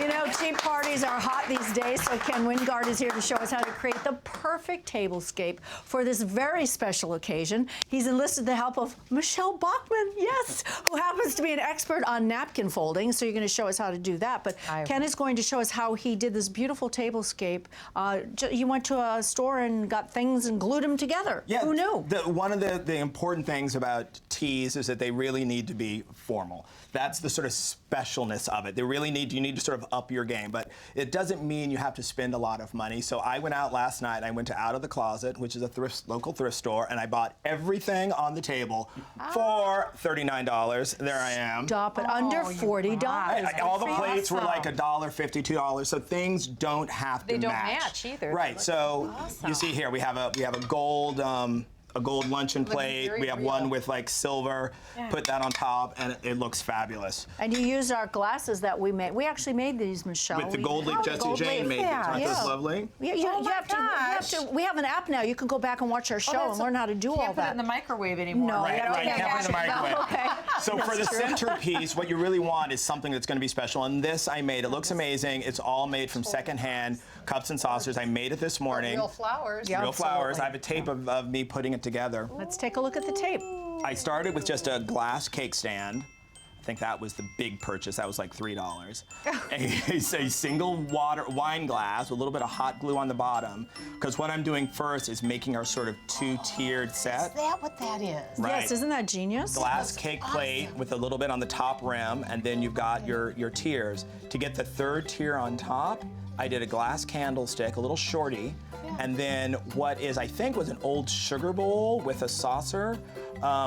You know, tea parties are hot these days, so Ken Wingard is here to show us how to create the perfect tablescape for this very special occasion. He's enlisted the help of Michele Bachmann, yes, who happens to be an expert on napkin folding, so you're going to show us how to do that. But Ken is going to show us how he did this beautiful tablescape. You went to a store and got things and glued them together. Yeah, who knew? One of the important things about teas is that they really need to be formal. That's the sort of specialness of it. You need to sort of up your game, but it doesn't mean you have to spend a lot of money. So I went out last night, I went to Out of the Closet, which is a local thrift store, and I bought everything on the table for $39. There I am. Stop it, under $40. All the plates were like $1.50, $2, so things don't have to match. They don't match either. Right, so you see here, we have a gold luncheon plate. We have one with like silver. Yeah. Put that on top, and it looks fabulous. And you used our glasses that we made. We actually made these, Michele. With the gold leaf, Jesse Jane made these. Aren't those lovely? We have an app now. You can go back and watch our show and learn how to do all that. Can't put it in the microwave anymore. No, right, can't put it in the microwave. No, okay. So for the centerpiece, what you really want is something that's going to be special. And this I made. It looks amazing. It's all made from secondhand cups and saucers. I made it this morning. Real flowers. Real flowers. I have a tape of me putting it together. Let's take a look at the tape. I started with just a glass cake stand. I think that was the big purchase. That was like $3. a single wine glass with a little bit of hot glue on the bottom. Because what I'm doing first is making our sort of two-tiered set. Is that what that is? Right. Yes, isn't that genius? Glass cake plate with a little bit on the top rim, and then you've got your tiers. To get the third tier on top, I did a glass candlestick, a little shorty, and then what is, I think, was an old sugar bowl with a saucer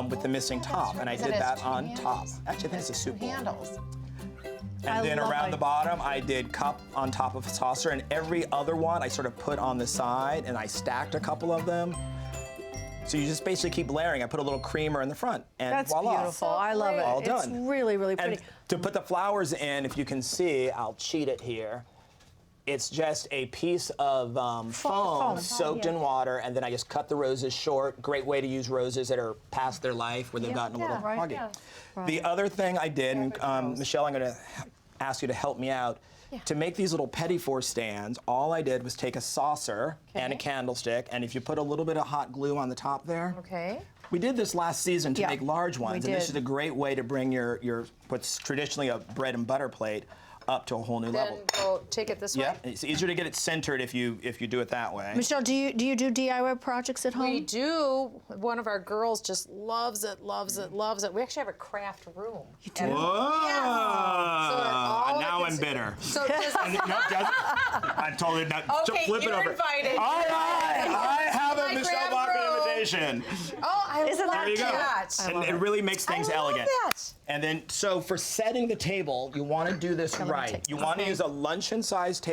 with the missing top, and I did that on top. Actually, I think it's a soup bowl. And then around the bottom, I did cup on top of a saucer, and every other one I sort of put on the side, and I stacked a couple of them. So you just basically keep layering. I put a little creamer in the front, and that's voila. Beautiful. I love it. All done. It's really, really pretty. And to put the flowers in, if you can see, I'll cheat it here. It's just a piece of foam soaked in water, and then I just cut the roses short. Great way to use roses that are past their life, where they've gotten a little foggy. Yeah. The other thing I did, and Michele, I'm going to ask you to help me out. To make these little petit four stands, all I did was take a saucer and a candlestick, and if you put a little bit of hot glue on the top there. We did this last season to make large ones, and this is a great way to bring your what's traditionally a bread and butter plate up to a whole new level. Then go take it this way? Yeah, it's easier to get it centered if you do it that way. Michele, do you do DIY projects at home? We do. One of our girls just loves it, loves it, loves it. We actually have a craft room. You do? Whoa! Yes. So now I'm bitter. So just I'm totally not. Okay, flip you're it over. invited. All right, I have a Michele Bachmann invitation. Oh, I love There you go. that. And it really makes things elegant. That. And then, so for setting the table, you want to do this right. You want to use a luncheon-sized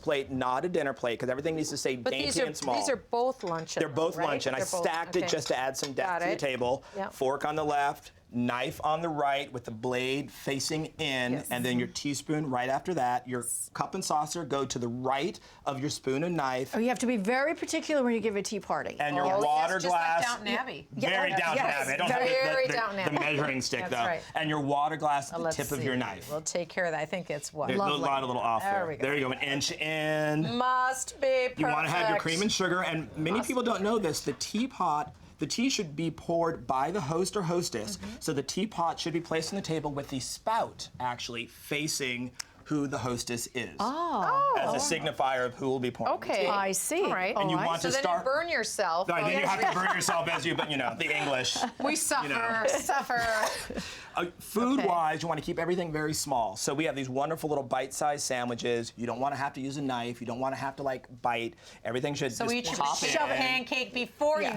plate, not a dinner plate, because everything needs to stay dainty and small. These are both luncheon. They're both luncheon. I stacked it just to add some depth to the table. Fork on the left, knife on the right with the blade facing in, and then your teaspoon right after that. Your cup and saucer go to the right of your spoon and knife. Oh, you have to be very particular when you give a tea party. And your water just glass. Like Downton Abbey. Very Downton Abbey. I don't have the measuring stick, though. Right. And your water glass at the tip of your knife. We'll take care of that. I think it's what? There's a little off there. There we go. There you go, an inch in. Must be perfect. You want to have your cream and sugar, and many people don't know this. The teapot. The tea should be poured by the host or hostess, so the teapot should be placed on the table with the spout actually facing who the hostess is. As a signifier of who will be pouring the tea. I see. All right. And you want to start. So then you burn yourself. No, then you have to burn yourself as you, but the English. We suffer, suffer. Food-wise, you want to keep everything very small. So we have these wonderful little bite-sized sandwiches. You don't want to have to use a knife. You don't want to have to bite. Everything should so just pop in. So each pancake before you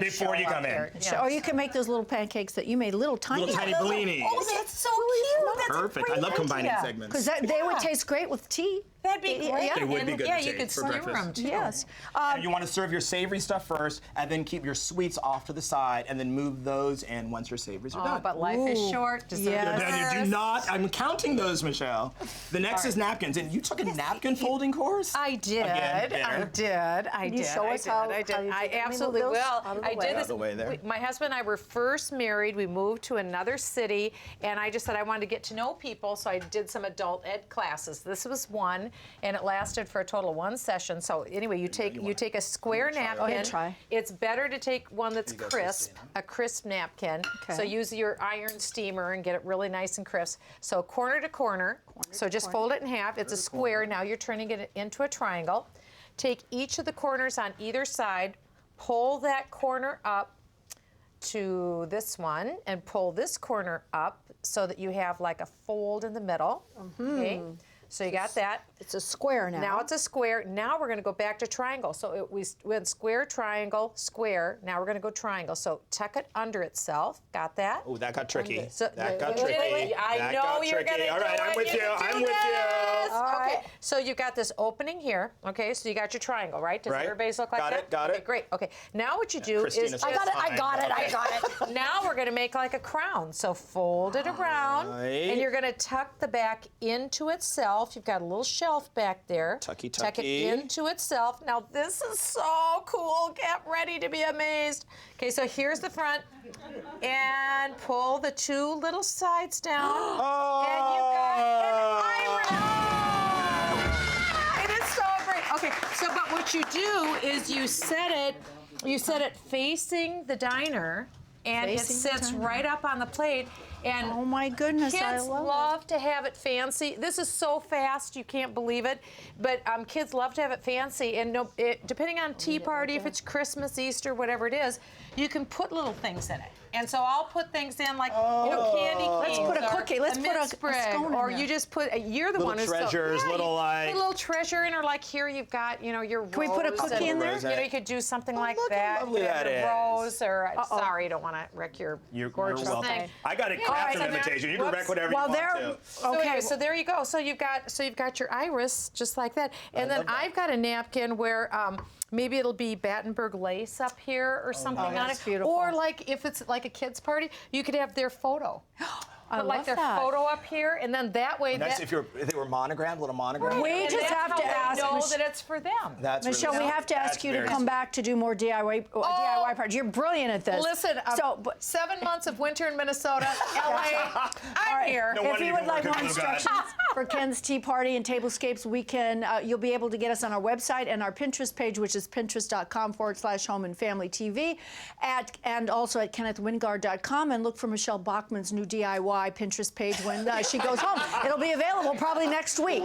come in. Yeah. Or you can make those little pancakes that you made, little tiny bellinis. Oh, that's so cute. That's perfect. I love combining segments. Because they would taste great with tea. That'd be great. They would be good yeah, to you take could for skewer breakfast. them too. Yes. And you want to serve your savory stuff first, and then keep your sweets off to the side, and then move those in once your savories are done. But life is short. Dessert Yes. You do not. I'm counting those, Michelle. The next is napkins, and you took a napkin folding course. I did. Again, there. I you did. show us how you did it? I Let me move absolutely those will. out of the I way. did Out this. of the way there. My husband and I were first married. We moved to another city, and I just said I wanted to get to know people, so I did some adult ed classes. This was one, and it lasted for a total of one session. So anyway, you take a square napkin. Go ahead, try. It's better to take one that's crisp, a crisp napkin. Okay. So use your iron steamer and get it really nice and crisp. So corner to corner. So just fold it in half. It's a square. Now you're turning it into a triangle. Take each of the corners on either side, pull that corner up to this one, and pull this corner up so that you have like a fold in the middle. Okay. So you got that. It's a square now. Now it's a square. Now we're going to go back to triangle. So we went square, triangle, square. Now we're going to go triangle. So tuck it under itself. Got that? Oh, that got tricky. So- That got Wait, tricky. wait, wait. I That know got you're tricky. gonna All right, do I'm it. with you. can I'm do with this. you. Okay. So you got this opening here. Okay. So you got your triangle, right? Does Right. everybody's look like Got that? it, got okay, it. Great. Okay. Now what you do Christina's is I got it, I got it. I got it. now we're going to make like a crown. So fold it around, Right. and you're going to tuck the back into itself. You've got a little shelf back there. Tucky, Tuck it tucky. into itself. Now this is so cool. Get ready to be amazed. Okay, so here's the front, and pull the two little sides down, and you got an iris. It is so great. Okay, so but what you do is you set it facing the diner, and Facing it the sits diner. right up on the plate. And Oh my goodness, I kids love it. to have it fancy. This is so fast, you can't believe it. But kids love to have it fancy. And depending on tea party, if it's Christmas, Easter, whatever it is, you can put little things in it. And so I'll put things in like, candy canes. Let's put a or cookie. Let's put a sprig, scone in or there. you just put, you're the Little one who's treasures, so, little, you like- put a little treasure in, or like here you've got, your rose. Can we put a cookie in there? Rose. You could do something like look how that. lovely You could have that a is. rose, or sorry, I don't want to wreck your You're gorgeous welcome. thing. I got a Yeah, craft so of there- imitation. You can wreck whoops. whatever While you they're want to. So, okay. anyway, so there you go. So you've got your iris just like that, and then love that. I've got a napkin where maybe it'll be Battenberg lace up here or something on that's it. beautiful. Or like if it's like a kid's party, you could have their photo. I Put like love their that. photo up here, and then that way. Nice that, if they were monogrammed, little monogram. We and just that's have how to they ask know Mich- that it's for them. That's Michelle, really we have to ask that's you to very come sweet. back to do more DIY parties. You're brilliant at this. Listen, but 7 months of winter in Minnesota, LA. I'm here. No if wonder you you would can like work more at Blue Guy. instructions for Ken's Tea Party and Tablescapes, you'll be able to get us on our website and our Pinterest page, which is pinterest.com/home and family TV, and also at kennethwingard.com, and look for Michele Bachmann's new DIY Pinterest page when she goes home. It'll be available probably next week.